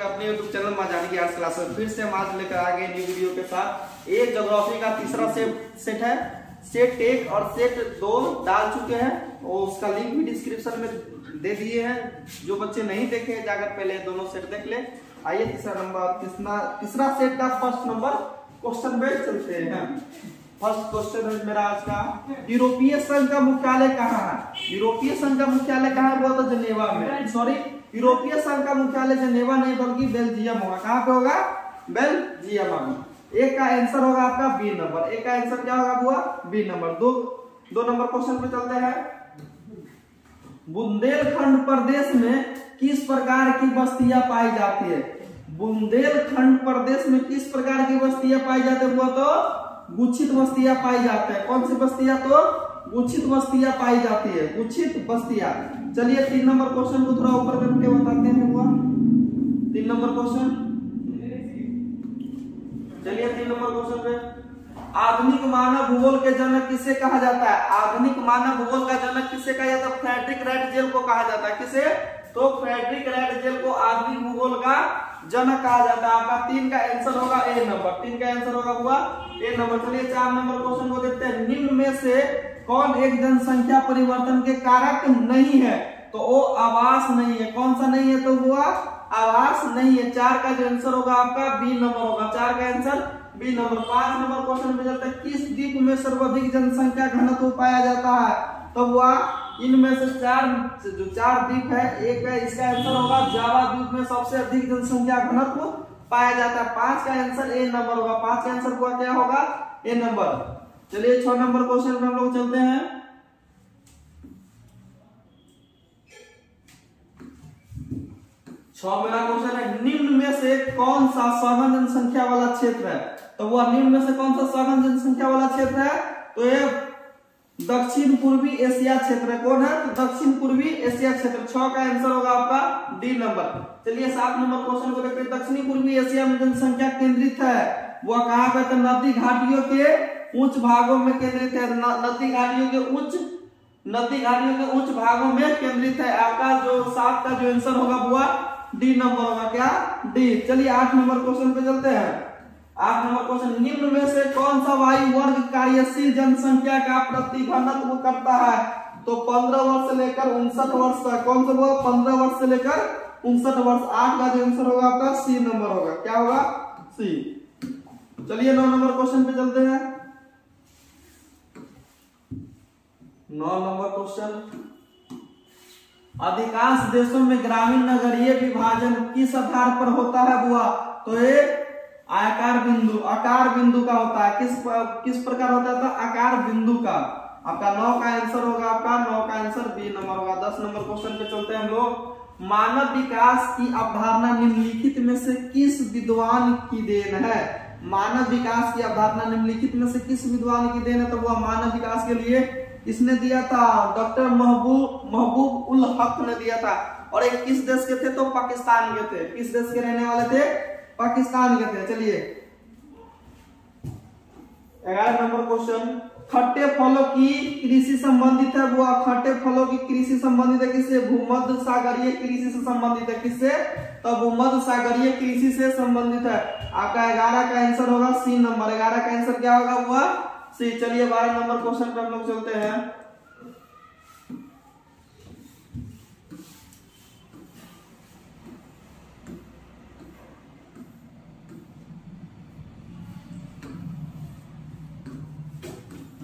अपने YouTube channel माजानी की arts class में फिर से हम आज लेकर आ गए न्यू वीडियो के साथ। एक ज्योग्राफी का तीसरा सेट है। सेट 1 और सेट 2 डाल चुके हैं और उसका लिंक भी डिस्क्रिप्शन में दे दिए हैं। जो बच्चे नहीं देखे जाकर पहले दोनों सेट देख ले। आइए तीसरा सेट का फर्स्ट नंबर क्वेश्चन पे चलते हैं। फर्स्ट क्वेश्चन है मेरा आज का, यूरोपीय संघ का मुख्यालय कहाँ है? यूरोपीय संघ का मुख्यालय कहाँ है? वो तो जेनेवा में। सॉरी, यूरोपीय संघ का मुख्यालय जेनेवा नहीं बल्कि बेल्जियम होगा। कहाँ पे होगा? बेल्जियम में। एक का आंसर होगा आपका बी नंबर। एक का आंसर क्या होगा हुआ? B number. दो नंबर क्वेश्चन पे चलते हैं। बुंदेलखंड प्रदेश में किस प्रकार की बस्तियां पाई जाती है? बुंदेलखंड प्रदेश में किस प्रकार की बस्तियां पाई जाती है? वो तो गुच्छित बस्तियां पाई जाती है। कौन सी बस्तियां? तो गुच्छित बस्तियां पाई जाती है। गुच्छित बस्तियां। चलिए 3 नंबर क्वेश्चन को थोड़ा ऊपर करके बताते हैं। हुआ 3 नंबर क्वेश्चन। चलिए 3 नंबर क्वेश्चन पे, आधुनिक मानव भूगोल के जनक किसे कहा जाता है? आधुनिक मानव भूगोल का जनक किसे कहा जाता है? फ्रेडरिक राइटजेल को कहा जाता है। किसे? तो फ्रेडरिक राइटजेल को आधुनिक भूगोल का जनक कहा जाता है। आपका 3 का आंसर होगा ए नंबर। 3 का आंसर होगा हुआ ए नंबर। चलिए 4 नंबर क्वेश्चन को देखते हैं। निम्न में से कौन एक जनसंख्या परिवर्तन के कारक नहीं है? तो वो आवास नहीं है। कौन सा नहीं है? तो हुआ आवास नहीं है। 4 का जो आंसर होगा आपका बी नंबर होगा। 4 का answer B number. 5 number question पे चलते हैं। किस द्वीप में सर्वाधिक जनसंख्या घनत्व पाया जाता है? तो हुआ इनमें से 4 द्वीप है, एक है, इसका आंसर होगा जावा द्वीप में सबसे अधिक जनसंख्या घनत्व पाया जाता है। 5 का आंसर ए नंबर होगा। 5 का आंसर हुआ क्या होगा? ए नंबर। चलिए 6 नंबर क्वेश्चन पे हम लोग चलते हैं। 6 मेरा क्वेश्चन है, निम्न में से कौन सा सघन जनसंख्या वाला क्षेत्र है? तो वह निम्न में से कौन सा सघन जनसंख्या वाला क्षेत्र है? तो ये दक्षिण पूर्वी एशिया क्षेत्र। कौन है? तो दक्षिण पूर्वी एशिया क्षेत्र। 6 का आंसर होगा आपका डी नंबर। चलिए 7 नंबर क्वेश्चन को देखते हैं। दक्षिणी पूर्वी एशिया में जनसंख्या केंद्रित है, वह कहाँ पे? तो नदी घाटियों के उच्च भागों में केंद्रित है। नदी घाटियों के उच्च भागों में केंद्रित है। आपका जो 7 का जो आंसर होगा वो डी नंबर होगा। क्या? डी। चलिए 8 नंबर क्वेश्चन पे चलते हैं। 8 नंबर क्वेश्चन, निम्न में से कौन सा वायु वर्ग कार्यशील जनसंख्या का प्रतिघनत्व करता है? तो 15 वर्ष से लेकर 59 वर्ष तक। कौन सा वो? 15 वर्ष से लेकर 59 वर्ष। 8 का जो आंसर होगा आपका सी नंबर होगा। क्या होगा? सी। चलिए 9 नंबर क्वेश्चन पे चलते हैं। 9 नंबर क्वेश्चन, अधिकांश देशों में ग्रामीण नगरीय विभाजन किस आधार पर होता है बुआ? तो ये आकार बिंदु का होता है। किस प्रकार होता है? तो आकार बिंदु का। आपका 9 का आंसर होगा आपका 9 का आंसर बी नंबर होगा। 10 नंबर क्वेश्चन पे चलते हैं हम लोग। मानव विकास की अवधारणा निम्नलिखित में से किस विद्वान की देन है? मानव विकास की अवधारणा निम्नलिखित में से किस विद्वान की देन है? तो वह मानव विकास के लिए इसने दिया था डॉक्टर महबूब उल हक ने दिया था। और एक किस देश के थे? तो पाकिस्तान के थे। किस देश के रहने वाले थे? पाकिस्तान के थे। चलिए 11 नंबर क्वेश्चन, खट्टे फलों की कृषि संबंधित है वो। खट्टे फलों की कृषि संबंधित है किससे? भूमध्य सागरीय कृषि से संबंधित है। किससे? तो भूमध्य सागरीय कृषि से संबंधित है। आपका 11 का आंसर होगा सी नंबर। 11 का आंसर क्या होगा हुआ? सी। चलिए 12 नंबर क्वेश्चन पे हम लोग चलते हैं।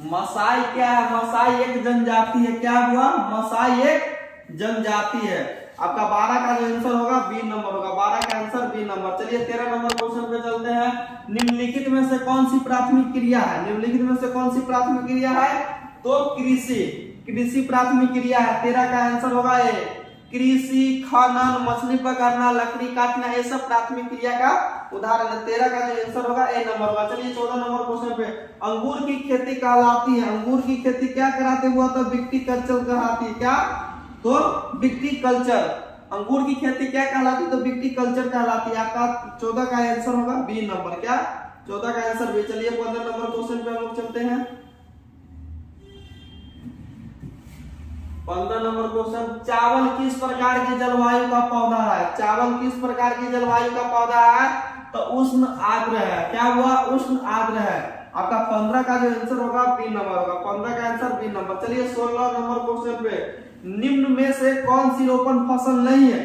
मसाई क्या है? मसाई एक जनजाति है। क्या हुआ? मसाई एक जनजाति है। आपका 12 का जो आंसर होगा बी नंबर होगा। 12 का आंसर बी नंबर। चलिए 13 नंबर क्वेश्चन पे चलते हैं। निम्नलिखित में से कौन सी प्राथमिक क्रिया है? निम्नलिखित में से कौन सी प्राथमिक क्रिया है? तो कृषि प्राथमिक क्रिया है। 13 का आंसर होगा ए। कृषि, खनन, मछली पकड़ना, लकड़ी काटना, ये सब प्राथमिक क्रिया का उदाहरण है। 13 का जो आंसर होगा ए नंबर होगा। चलिए 14 नंबर क्वेश्चन पे, अंगूर की खेती कहलाती है। अंगूर की खेती क्या कराते हुआ? तो विक्टिकल्चर कहलाती है। क्या? तो विक्टिकल्चर। अंगूर की खेती क्या कहलाती है? तो विक्टिकल्चर कहलाती है। आपका 14 का आंसर होगा बी नंबर। क्या? 14 का आंसर बी। चलिए 15 नंबर क्वेश्चन पे हम लोग चलते हैं। 15 नंबर क्वेश्चन, चावल किस प्रकार की जलवायु का पौधा है? चावल किस प्रकार की जलवायु का पौधा है? तो उष्ण आर्द्र है। क्या हुआ? उष्ण आर्द्र है। आपका 15 का जो आंसर होगा बी नंबर होगा। 15 का आंसर बी नंबर। चलिए 16 नंबर क्वेश्चन पे, निम्न में से कौन सी रोपण फसल नहीं है?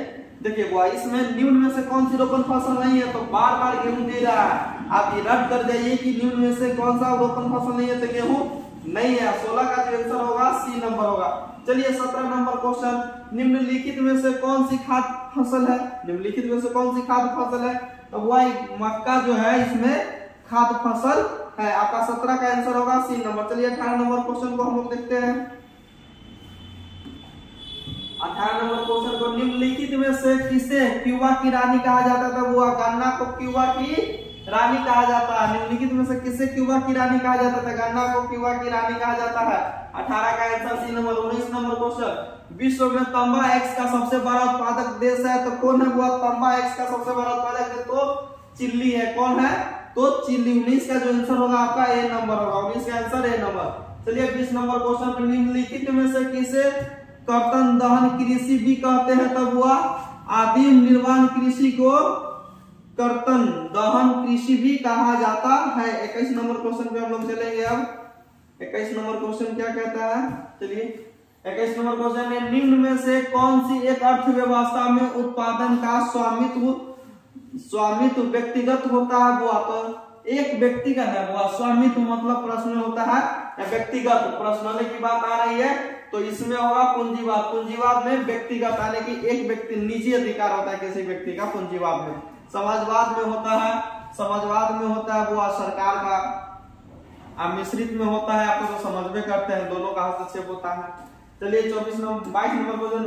देखिए बुआ, इसमें निम्न में से कौन सी रोपण फसल नहीं है, तो बार बार गेहूं दे रहा है। आप ये रद्द कर जाइए कि निम्न में से कौन सा रोपण फसल नहीं है, तो गेहूं नहीं है। 16 का जो आंसर होगा सी नंबर होगा। चलिए 17 नंबर क्वेश्चन, निम्नलिखित में से कौन सी खाद्य फसल है? निम्नलिखित में से कौन सी खाद्य फसल है? तो वही मक्का जो है इसमें खाद्य फसल है। आपका 17 का आंसर होगा सी नंबर। चलिए 18 नंबर क्वेश्चन को हम लोग देखते हैं। 18 नंबर क्वेश्चन को, निम्नलिखित में से किसे क्यूबा की रानी कहा जाता था? वो गन्ना को क्यूबा की रानी कहा जाता है। निम्नलिखित में से किसे क्यूबा की रानी कहा जाता था? गन्ना को क्यूबा की रानी कहा जाता है। 18 का answer C number. 19 number question, विश्व में तांबा एक्स का सबसे बड़ा उत्पादक देश है, तो कौन है वो? तांबा एक्स का सबसे बड़ा उत्पादक देश तो चिली है। कौन है? तो चिली। 19 का जो आंसर होगा आपका ए नंबर होगा। 19 का आंसर ए नंबर। चलिए 20 नंबर क्वेश्चन, निम्नलिखित में से किसे कर्तन दहन कृषि भी कहते हैं? तब हुआ आदिम निर्माण कृषि को कर्तन दहन कृषि भी कहा जाता है। 21 नंबर क्वेश्चन पे हम लोग चलेंगे। अब 21 नंबर क्वेश्चन क्या कहता है? चलिए 21 नंबर क्वेश्चन है, निम्न में से कौन सी एक अर्थव्यवस्था में उत्पादन का स्वामित्व व्यक्तिगत होता है? वो तो एक व्यक्ति का है। वो स्वामित्व मतलब प्रश्न होता है या व्यक्तिगत प्रश्न की बात आ रही है, तो इसमें होगा पूंजीवाद। पूंजीवाद में व्यक्तिगत यानी कि एक व्यक्ति, निजी अधिकार होता है किसी व्यक्ति का पूंजीवाद में। समाजवाद में होता है, समाजवाद में होता है वो पेट्रोल का मिश्रित में होता है, आपको तो समझ में करते हैं, दोनों का हस्तक्षेप होता है। चलिए 22 नंबर क्वेश्चन,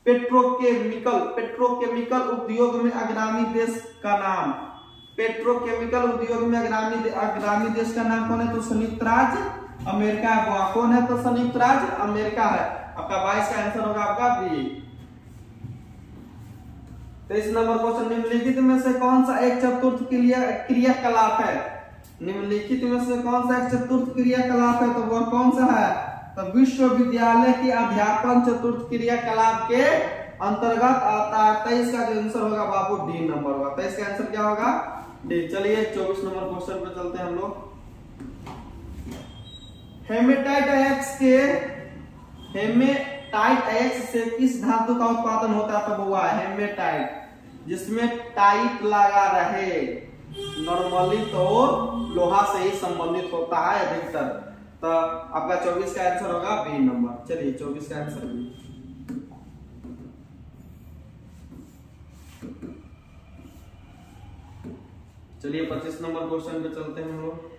पेट्रोकेमिकल उद्योग में अग्रणी देश का नाम, पेट्रोकेमिकल उद्योग में अग्रणी देश का नाम कौन है? तो संयुक्त राज्य अमेरिका। कौन है? तो संयुक्त राज्य अमेरिका है। आपका 22 का आंसर होगा आपका बी। 23 नंबर क्वेश्चन, निम्नलिखित में से कौन सा एक चतुर्थ क्रियाकलाप है? निम्नलिखित में से कौन सा एक चतुर्थ क्रियाकलाप है? तो वह कौन सा है? तो विश्वविद्यालय की अध्यापन चतुर्थ क्रियाकलाप के अंतर्गत आता है। 23 का जो आंसर होगा बाबू डी नंबर होगा। 23 का आंसर क्या होगा? डी। चलिए 24 नंबर क्वेश्चन पे चलते हैं हम लोग। हेमेटाइट एक्स से किस धातु का उत्पादन होता है? तब हुआ हेमेटाइट, जिसमें टाइट लगा रहे। नॉर्मली तो लोहा से ही संबंधित होता है अधिकतर। तो आपका 24 का आंसर होगा बी नंबर। चलिए 24 का आंसर बी। चलिए 25 नंबर क्वेश्चन पे चलते हैं हम लोग।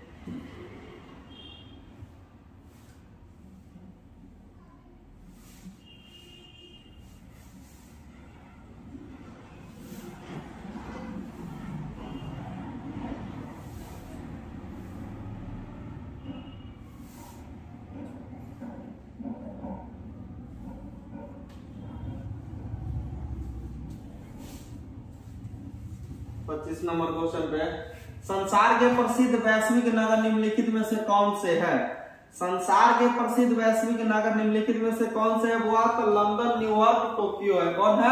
पच्चीस नंबर क्वेश्चन पे, संसार के प्रसिद्ध वैश्विक नगर निम्नलिखित में से कौन से है? संसार के प्रसिद्ध वैश्विक नगर निम्नलिखित में से कौन से है? वो तो लंदन, न्यूयॉर्क, टोक्यो है। कौन है?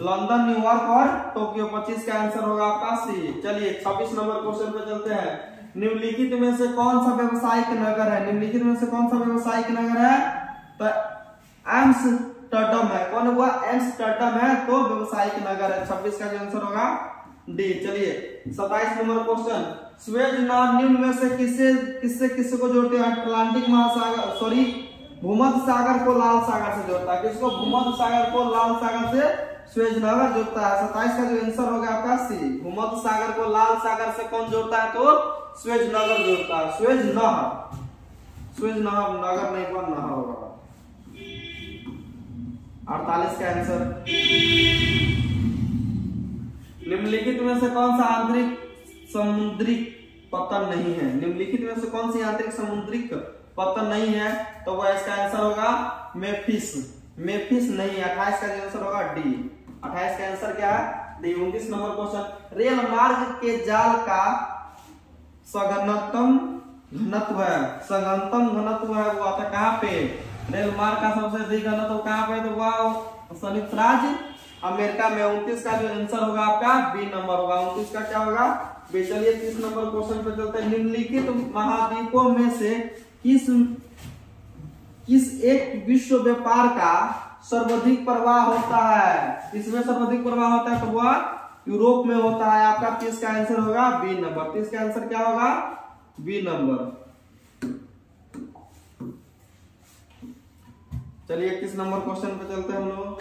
लंदन, न्यूयॉर्क और टोक्यो। 25 का आंसर होगा आपका सी। चलिए 26 नंबर क्वेश्चन पे चलते हैं। निम्नलिखित में से कौन सा व्यवसायिक नगर है? निम्नलिखित में से कौन सा व्यवसायिक नगर है? तो एम्स्टर्डम है। कौन हुआ? एम्स्टर्डम है तो व्यवसायिक नगर है। 26 का जो आंसर होगा डी। चलिए 27 नंबर क्वेश्चन, स्वेज नहर निम्न में से किससे को जोड़ते हैं? अटलांटिक महासागर, सॉरी भूमध्य सागर को लाल सागर से जोड़ता है। किसको? भूमध्य सागर को लाल सागर से स्वेज नहर जोड़ता है। 27 का जो आंसर होगा आपका सी। भूमध्य सागर को लाल सागर से कौन जोड़ता है? तो स्वेज नहर जोड़ता है। स्वेज नहर, स्वेज नहर, नगर नहीं पर नहर होगा। 48 का आंसर, निम्नलिखित में से कौन सा आंतरिक समुद्री पतन नहीं है? निम्नलिखित में से कौन सी आंतरिक समुद्रिक पतन नहीं है? तो वह इसका आंसर होगा मेफिस। मेफिस नहीं है। 28 का आंसर होगा डी। 28 का आंसर क्या है? डी। 29 नंबर क्वेश्चन, रेल मार्ग के जाल का सघनतम घनत्व है। सघनतम घनत्व है वो आता कहाँ पे? रेल मार्ग का सबसे अधिक घनत्व कहाँ पे, तो वह संयुक्त राज्य अमेरिका में। 29 का जो आंसर होगा आपका बी नंबर होगा। 29 का क्या होगा बी। चलिए 30 नंबर क्वेश्चन पे चलते हैं। निम्नलिखित महाद्वीपों में से किस एक विश्व व्यापार का सर्वाधिक प्रवाह होता है, किसमें सर्वाधिक प्रवाह होता है, तो वह यूरोप में होता है। आपका 30 का आंसर होगा बी नंबर। 30 का आंसर क्या होगा बी नंबर। चलिए 21 नंबर क्वेश्चन पे चलते हैं हम लोग।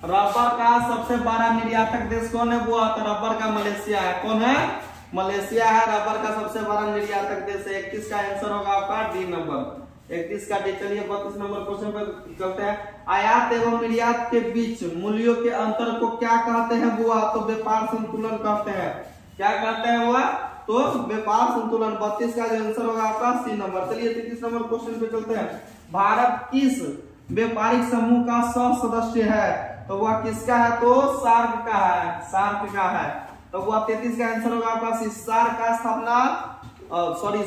रबर का सबसे बड़ा निर्यातक देश कौन है, वो तो रबर का मलेशिया है। कौन है, मलेशिया है रबर का सबसे बड़ा निर्यातक देश है। 31 का आंसर होगा आपका डी नंबर। 31 का डी। चलिए 32 नंबर क्वेश्चन पे चलते हैं। आयात एवं निर्यात के बीच मूल्यों के अंतर को क्या कहते हैं, वो तो व्यापार संतुलन कहते हैं। क्या कहते हैं वो, तो व्यापार संतुलन। 32 का जो आंसर होगा आपका सी नंबर। चलिए 33 नंबर क्वेश्चन पे चलते हैं। भारत किस व्यापारिक समूह का सह सदस्य है, तो वह किसका है, तो सार्क का है। सार्क का है, तो वह 33 का आंसर होगा आपका सी। सार्क का स्थापना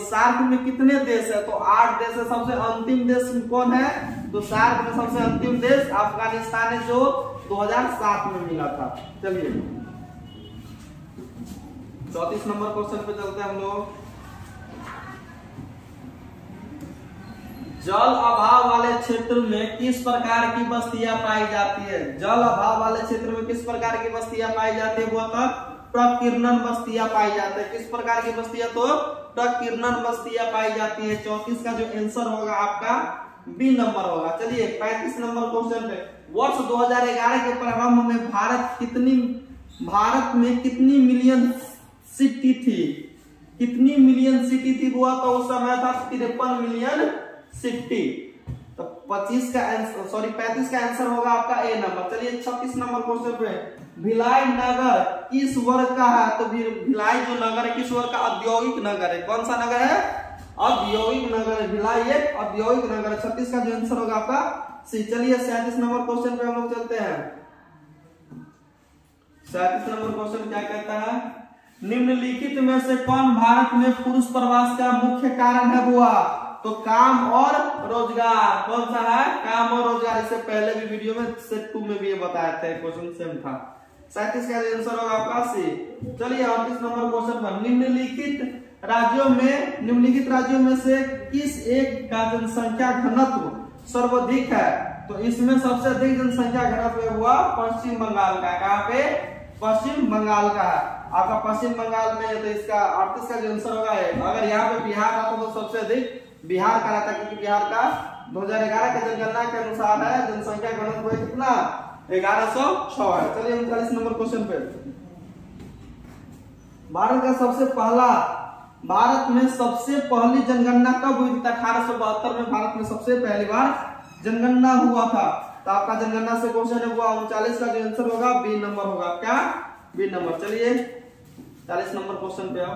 सार्क में कितने देश है, तो 8 देश है। सबसे अंतिम देश कौन है, तो सार्क में सबसे अंतिम देश अफगानिस्तान है, जो 2007 में मिला था। चलिए 34 नंबर क्वेश्चन पे चलते हैं हम लोग। जल अभाव वाले क्षेत्र में किस प्रकार की बस्तियां पाई जाती है, जल अभाव वाले क्षेत्र में किस प्रकार की बस्तियां पाई जाती है, वो प्रकीर्णन बस्तियां पाई जाती है। किस प्रकार की बस्तियां, तो प्रकीर्णन बस्तियां पाई जाती है। 34 का जो आंसर होगा आपका बी नंबर होगा। चलिए 35 नंबर क्वेश्चन पे। वर्ष 2011 के प्रारंभ में भारत में कितनी मिलियन सिटी थी, कितनी मिलियन सिटी थी, वो तो उस समय था 53 मिलियन सिटी। तो 35 का आंसर होगा आपका ए नंबर। चलिए 36 नंबर क्वेश्चन पे। भिलाई नगर किस वर्ग का है, तो भिलाई जो नगर है किस वर्ग का, औद्योगिक नगर है। कौन सा नगर है, औद्योगिक नगर है। भिलाई एक औद्योगिक नगर है। 36 का जो आंसर होगा आपका सी। चलिए 37 नंबर क्वेश्चन पे हम लोग चलते हैं। 37 नंबर क्वेश्चन क्या कहता है, निम्नलिखित में से कौन भारत में पुरुष प्रवास का मुख्य कारण है, बुआ, तो काम और रोजगार। कौन सा है, काम और रोजगार। इससे पहले भी वीडियो में सेट 2 में भी ये बताया था, क्वेश्चन सेम था। 37 का आंसर होगा आपका सी। चलिए 38 नंबर क्वेश्चन पर। निम्नलिखित राज्यों में से किस एक का जनसंख्या घनत्व सर्वाधिक है, तो इसमें सबसे अधिक जनसंख्या घनत्व हुआ पश्चिम बंगाल का। कहाँ पे, पश्चिम बंगाल का है आपका। पश्चिम बंगाल में, तो इसका 38 का जो आंसर होगा है। अगर यहाँ पे बिहार आता तो सबसे अधिक बिहार का रहता, क्योंकि बिहार का 2011 के जनगणना के अनुसार है जनसंख्या घनत्व कितना 1106 है। चलिए 39 नंबर क्वेश्चन पे। भारत में सबसे पहली जनगणना कब हुई थी, 1872 में भारत में सबसे पहली बार जनगणना हुआ था। तो आपका जनगणना से क्वेश्चन है हुआ। 39 का जो आंसर होगा बी नंबर होगा। क्या, बी नंबर। चलिए 40 नंबर क्वेश्चन पे आओ।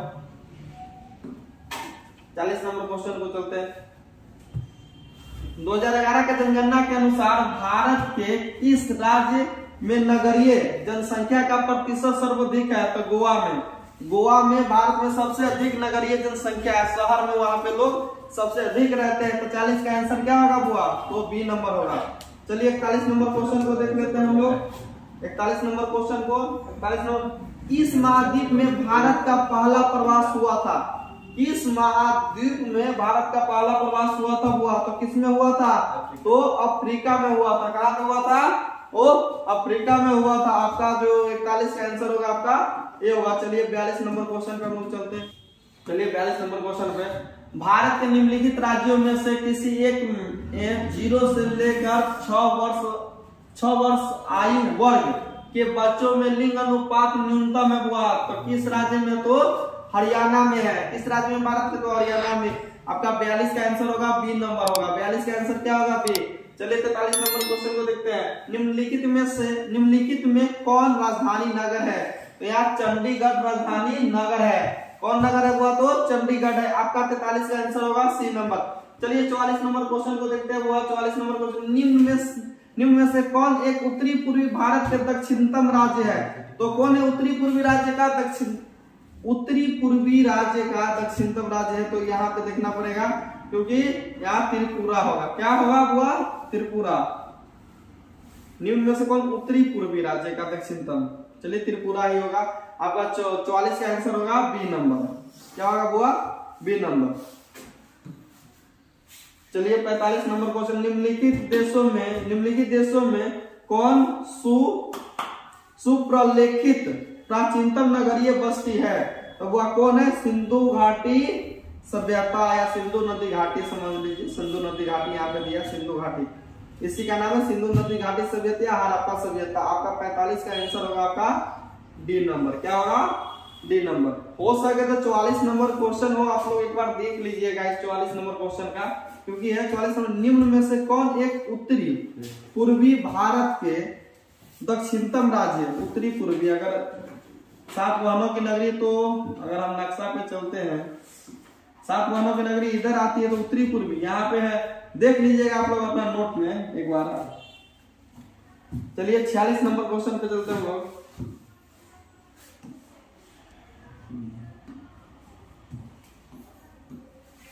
40 नंबर क्वेश्चन को चलते हैं। 2011 के जनगणना के अनुसार भारत के किस राज्य में नगरीय जनसंख्या का प्रतिशत सर्वाधिक है, तो गोवा में भारत में सबसे अधिक नगरीय जनसंख्या है। शहर में वहां पे लोग सबसे अधिक रहते हैं। तो 40 का आंसर क्या होगा बुआ, तो बी नंबर होगा। चलिए 41 नंबर क्वेश्चन को देख लेते हैं हम लोग। 41 नंबर क्वेश्चन को। 41 नंबर, किस महाद्वीप में भारत का पहला प्रवास हुआ था, किस महाद्वीप में भारत का पहला प्रवास हुआ था, तो किसमें हुआ था, तो अफ्रीका में हुआ था। कहां पे हुआ था, वो अफ्रीका में हुआ था। आपका जो 41 का आंसर होगा आपका ये होगा। चलिए 42 नंबर क्वेश्चन पे हम लोग चलते हैं। चलिए 42 नंबर क्वेश्चन पे। भारत के निम्नलिखित राज्यों में से किसी एक 0 से लेकर 6 वर्ष आयु वर्ग के बच्चों में लिंग अनुपात न्यूनतम है हुआ, तो किस राज्य में, तो हरियाणा में है। किस राज्य में भारत के, तो हरियाणा में। आपका 42 का आंसर होगा बी नंबर होगा। 42 का आंसर क्या होगा, बी। चलिए 43 नंबर क्वेश्चन को देखते हैं। निम्नलिखित में कौन राजधानी नगर है, तो यहाँ चंडीगढ़ राजधानी नगर है। कौन नगर है वो, तो चंडीगढ़ है। आपका 43 का आंसर होगा सी नंबर। चलिए 44 नंबर क्वेश्चन को देखते हैं। वो 44 नंबर क्वेश्चन, निम्न में से कौन एक उत्तरी पूर्वी भारत के दक्षिणतम राज्य है, तो कौन है उत्तरी पूर्वी राज्य का दक्षिणतम राज्य है, तो यहाँ पे देखना पड़ेगा क्योंकि यहाँ त्रिपुरा होगा। क्या होगा बुआ? त्रिपुरा। निम्न में से कौन उत्तरी पूर्वी राज्य का दक्षिणतम? चलिए त्रिपुरा ही होगा। आपका 44 का आंसर होगा बी नंबर। क्या होगा बुआ? B number. चलिए 45 नंबर क्वेश्चन, निम्नलिखित देशों में कौन सुप्रलेखित प्राचीनतम नगरीय बस्ती है? तो वह कौन है? सिंधु घाटी सभ्यता या सिंधु नदी घाटी, समझ लीजिए सिंधु नदी घाटी यहाँ पे दिया, सिंधु घाटी, इसी का नाम है सिंधु नदी घाटी सभ्यता या हड़प्पा सभ्यता। आपका 45 का आंसर होगा आपका डी नंबर। क्या होगा? D number. हो सके तो 44 नंबर क्वेश्चन हो, आप लोग एक बार देख लीजिएगा इस 44 नंबर क्वेश्चन का, क्योंकि है 44 नंबर। निम्न में से कौन एक उत्तरी पूर्वी भारत के दक्षिणतम राज्य, उत्तरी पूर्वी, अगर 7 वाहनों की नगरी, तो अगर हम नक्शा पे चलते हैं 7 वाहनों की नगरी इधर आती है, तो उत्तरी पूर्वी यहाँ पे है, देख लीजिएगा आप लोग अपना नोट में एक बार। चलिए 46 नंबर क्वेश्चन पे चलते हैं लोग।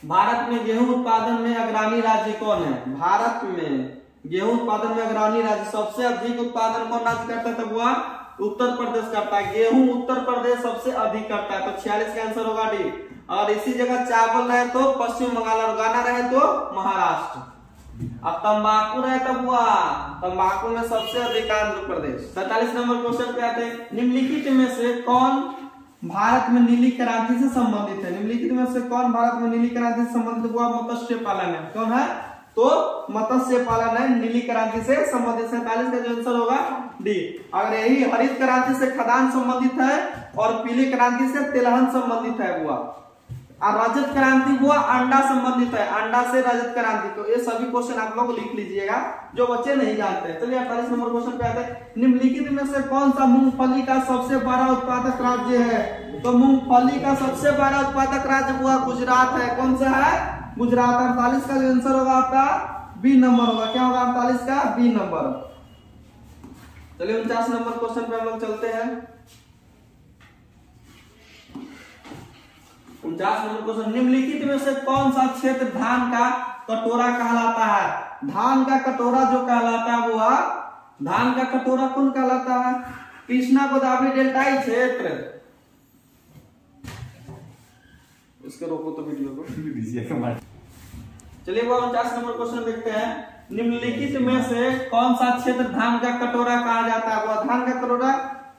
भारत में गेहूं उत्पादन में अग्रणी राज्य कौन है? भारत में गेहूं उत्पादन में अग्रणी राज्य, सबसे अधिक उत्पादन कौन राज्य करता है? तब वह उत्तर प्रदेश करता है। गेहूं उत्तर प्रदेश सबसे अधिक करता है, तो 46 का आंसर होगा डी। और इसी जगह चावल रहे तो पश्चिम बंगाल, और गाना रहे तो महाराष्ट्र। अब तंबाकू रहे तब हुआ, तंबाकू में सबसे अधिक आंध्र प्रदेश। 47 नंबर क्वेश्चन पे आते हैं। निम्नलिखित में से कौन भारत में नीली क्रांति से संबंधित है? निम्नलिखित में से कौन भारत में नीली क्रांति से संबंधित हुआ? मत्स्य पालन है। कौन है? तो मत्स्य पालन है, नीली क्रांति से संबंधित। 47 का जो आंसर होगा डी। अगर यही हरित क्रांति से खदान संबंधित है और पीली क्रांति से तिलहन संबंधित है हुआ, और रजत क्रांति हुआ अंडा संबंधित है, अंडा से रजत क्रांति। तो ये सभी क्वेश्चन आप लोग लिख लीजिएगा जो बच्चे नहीं जानते। चलिए 48 नंबर क्वेश्चन पे आते हैं। निम्नलिखित में से कौन सा मूंगफली का सबसे बड़ा उत्पादक राज्य है? तो मूंगफली का सबसे बड़ा उत्पादक राज्य हुआ गुजरात है। कौन सा है? गुजरात। 48 का जो आंसर होगा आपका बी नंबर होगा। क्या होगा 48 का? B number. चलिए 49 नंबर क्वेश्चन पे हम लोग चलते हैं। 49 नंबर क्वेश्चन, निम्नलिखित में से कौन सा क्षेत्र धान का कटोरा कहलाता है? धान का कटोरा जो कहलाता है वो धान का कटोरा कौन कहलाता है? कृष्णा गोदावरी डेल्टाई क्षेत्र। इसको रोको तो वीडियो को। चलिए वो 49 नंबर क्वेश्चन देखते हैं। निम्नलिखित में से कौन सा क्षेत्र धान का कटोरा कहा जाता है? वो धान का कटोरा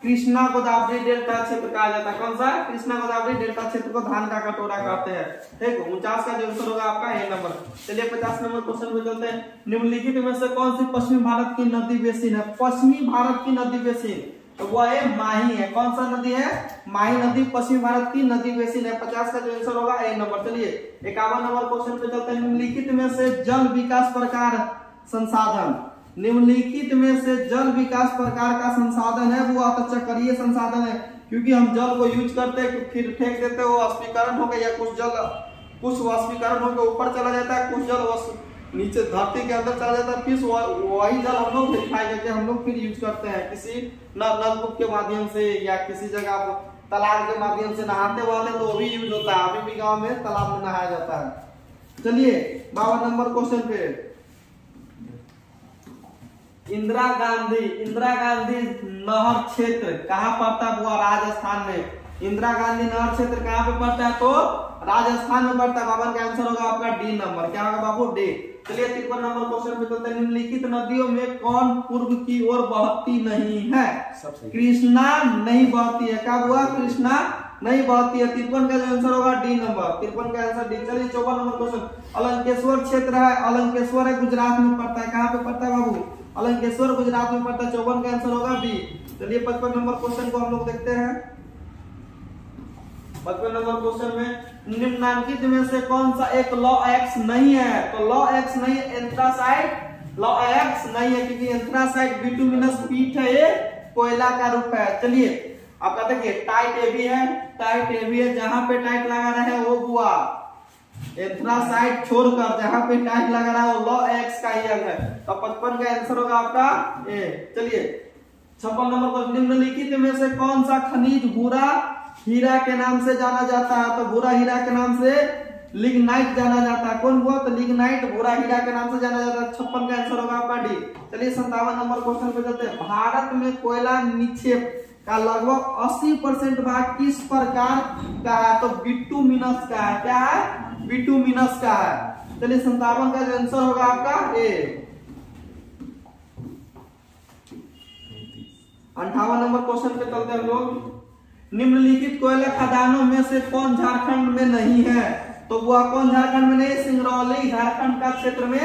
कृष्णा गोदावरी डेल्टा क्षेत्र कहा जाता है। कौन सा? कृष्णा गोदावरी डेल्टा क्षेत्र को धान का कटोरा कहते हैं। ठीक, 49 का जो आंसर होगा आपका ए नंबर। चलिए 50 नंबर क्वेश्चन पे चलते हैं। निम्नलिखित में से कौन सी पश्चिमी भारत की नदी बेसिन है? पश्चिमी भारत की नदी बेसिन, तो वह है माही है। कौन सा नदी है? माही नदी पश्चिमी भारत की नदी बेसिन है। 50 का जो आंसर होगा ए नंबर। चलिए 51 नंबर क्वेश्चन पे चलते हैं। निम्नलिखित में से जल विकास प्रकार संसाधन, निम्नलिखित में से जल विकास प्रकार का संसाधन है वो चक्रीय संसाधन है, क्योंकि हम जल को यूज करते हैं फिर फेंक देते हो, वाष्पीकरण हो गया, कुछ वाष्पीकरण होकर ऊपर चला जाता है, कुछ जल नीचे धरती के अंदर चला जाता है, फिर वही जल हम लोग वेरीफाई करके हम लोग फिर यूज करते हैं किसी नलकूप के माध्यम से या किसी जगह तालाब के माध्यम से नहाते वाले, तो वो भी यूज होता है। अभी भी गाँव में तालाब में नहाया जाता है। चलिए 52 नंबर क्वेश्चन पे, इंदिरा गांधी नहर क्षेत्र कहाँ पड़ता है? वो राजस्थान में। इंदिरा गांधी नहर क्षेत्र कहाँ पे पड़ता है? तो राजस्थान में पड़ता है। बाबा का आंसर होगा आपका डी नंबर। क्या होगा बाबू? डी। चलिए 53 नंबर क्वेश्चन पे चलते हैं। निम्नलिखित नदियों में कौन पूर्व की ओर बहती नहीं है? कृष्णा नहीं बहती है। क्या हुआ? कृष्णा नहीं बहती है। 53 का जो आंसर होगा डी नंबर। 53 का आंसर डी। चलिए 54 नंबर क्वेश्चन, अलंकेश्वर क्षेत्र है, अलंकेश्वर है गुजरात में पड़ता है। कहाँ पे पड़ता है बाबू? अलंकेश्वर गुजरात में पड़ता है। 54 का आंसर होगा बी। चलिए 55 नंबर क्वेश्चन को हम लोग देखते हैं। 55 नंबर क्वेश्चन में निम्नलिखित में से कौन सा एक लॉ एक्स नहीं है? तो लॉ एक्स नहीं है एंथ्रासाइट, लॉ एक्स नहीं है, क्योंकि एंथ्रासाइट बिटुमिनस पीट है, ये कोयला का रूप है। चलिए आपका देखिए टाइट एबी है, टाइट एबी है, जहां पे टाइट लगा रहे हैं वो बुआ एंथ्रासाइट छोड़कर जहां पे टाइट लगा रहा है वो लॉ एक्स का ही अंग है। तो 55 का आंसर होगा आपका ए। चलिए 56 नंबर पर, निम्नलिखित में से कौन सा खनिज भूरा हीरा के नाम से जाना जाता है? तो भूरा हीरा के नाम से लिग्नाइट जाना जाता है। कौन हुआ? तो लिग्नाइट भूरा हीरा के नाम से जाना जाता है। 56 का आंसर होगा आपका डी। चलिए 57 नंबर क्वेश्चन पे चलते हैं। भारत में कोयला निक्षेप का लगभग 80% भाग किस प्रकार का है? तो बिटुमिनस का है। क्या है? बिटुमिनस का है। चलिए 57 का जो आंसर होगा आपका ए। 58 नंबर क्वेश्चन पे चलते हैं हम लोग। निम्नलिखित कोयला खदानों में से कौन झारखंड में नहीं है? तो वह कौन झारखंड में नहीं? सिंगरौली झारखंड का क्षेत्र में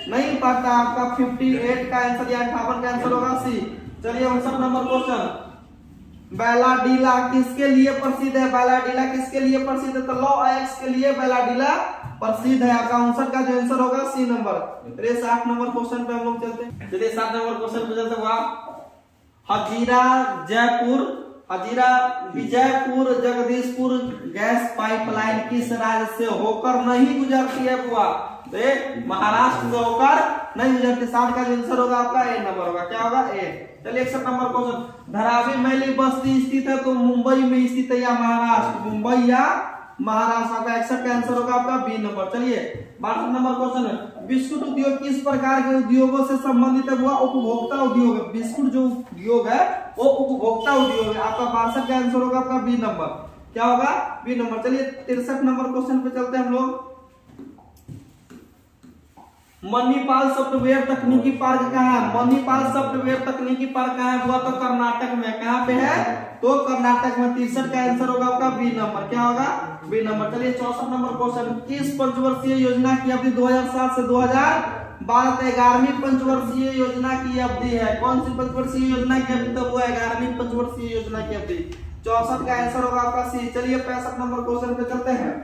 नहीं पड़ता। आपका 58 का आंसर या 58 का आंसर होगा सी। चलिए 59 नंबर क्वेश्चन। बैलाडीला किसके लिए प्रसिद्ध है? बैलाडीला किसके लिए प्रसिद्ध है? तो लौ एक्स के लिए बैलाडीला प्रसिद्ध है। आपका 59 का जो आंसर होगा सी नंबर। चलिए 60 नंबर क्वेश्चन पे हम लोग चलते हैं। चलिए 60 नंबर क्वेश्चन पे चलते हैं। हजीरा विजयपुर जगदीशपुर गैस पाइपलाइन किस राज्य से होकर नहीं गुजरती है बुआ? तो महाराष्ट्र से होकर नहीं गुजरती। 60 का आंसर होगा आपका ए नंबर होगा। क्या होगा? ए। चलिए 61 नंबर क्वेश्चन। धारावी मैली बस्ती स्थित है तो मुंबई में स्थित है या महाराष्ट्र? मुंबई या महाराष्ट्र। आपका 61 का आंसर होगा आपका बी नंबर। चलिए 62 नंबर क्वेश्चन है। बिस्कुट उद्योग किस प्रकार के उद्योगों से संबंधित है? वह उपभोक्ता उद्योग है। बिस्कुट जो उद्योग है वो उपभोक्ता उद्योग है। आपका 62 का आंसर होगा आपका बी नंबर। क्या होगा? B number. चलिए 63 नंबर क्वेश्चन पे चलते हैं हम लोग। मणिपाल सॉफ्टवेयर तकनीकी पार्क कहाँ है? मणिपाल सॉफ्टवेयर तकनीकी पार्क कहाँ है? वो तो कर्नाटक में। कहाँ पे है? तो कर्नाटक में। 63 का आंसर होगा आपका बी नंबर। क्या होगा? B number. चलिए 64 नंबर क्वेश्चन। किस पंचवर्षीय योजना की अवधि 2007 से 2012 तक 11वीं पंचवर्षीय योजना की अवधि है? कौन सी पंचवर्षीय योजना की अवधि? तो वो 11वीं पंचवर्षीय योजना की अवधि। 64 का आंसर होगा आपका सी। चलिए 65 नंबर क्वेश्चन पे चलते हैं।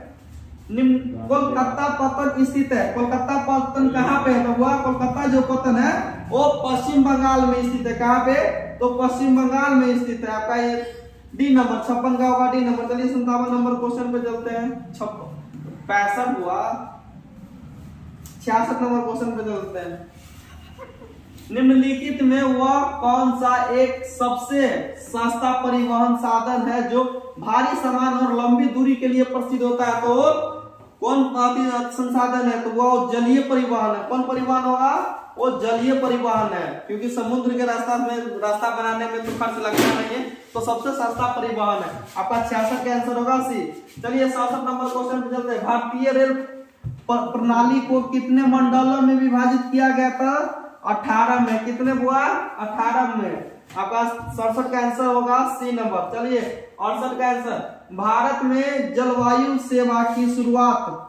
कोलकाता पतन स्थित है। कोलकाता पतन कहाँ पे है? तो वह कोलकाता जो पतन है वो पश्चिम बंगाल में स्थित है। कहाँ पे? तो पश्चिम बंगाल में स्थित है। आपका ये डी नंबर। 56 का होगा डी नंबर। चलिए 57 नंबर क्वेश्चन पे चलते हैं। 65 हुआ। 66 नंबर क्वेश्चन पे चलते हैं। निम्नलिखित में वह कौन सा एक सबसे सस्ता परिवहन साधन है जो भारी सामान और लंबी दूरी के लिए प्रसिद्ध होता है? तो कौन संसाधन है? तो वो जलीय परिवहन है। कौन परिवहन होगा? वो जलीय परिवहन है, क्योंकि समुद्र के रास्ता बनाने में तो खर्च लगता नहीं है, तो सबसे सस्ता परिवहन है। आपका 66 का आंसर होगा सी। चलिए 67 नंबर क्वेश्चन पे चलते हैं। भारतीय रेल प्रणाली को कितने मंडलों में विभाजित किया गया था? 18 में। कितने हुआ? 18 में। आपका 67 का आंसर होगा सी नंबर। चलिए 68 का आंसर। भारत में जलवायु सेवा की शुरुआत,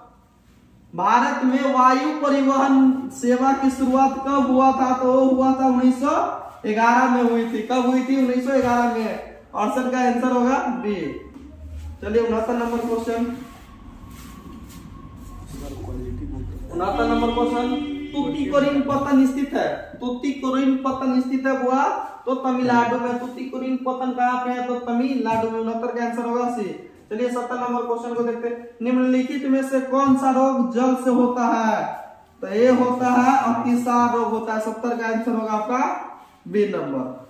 भारत में वायु परिवहन सेवा की शुरुआत कब हुआ था? तो हुआ था 1911 में हुई थी। कब हुई थी? 1911 में। 68 का आंसर होगा बी। चलिए 69 number question. 69 number question. Tuticorin पत्तन स्थित है। तुतीकोरिन पत्तन स्थित है हुआ तो तमिलनाडु में। तुतीकोरिन पत्तन कहाँ पे है? तो तमिलनाडु में। 69 का आंसर होगा सी। चलिए 70 नंबर क्वेश्चन को देखते हैं। निम्नलिखित में से कौन सा रोग जल से होता है? तो ये होता है अतिसार रोग होता है। 70 का आंसर होगा आपका बी नंबर।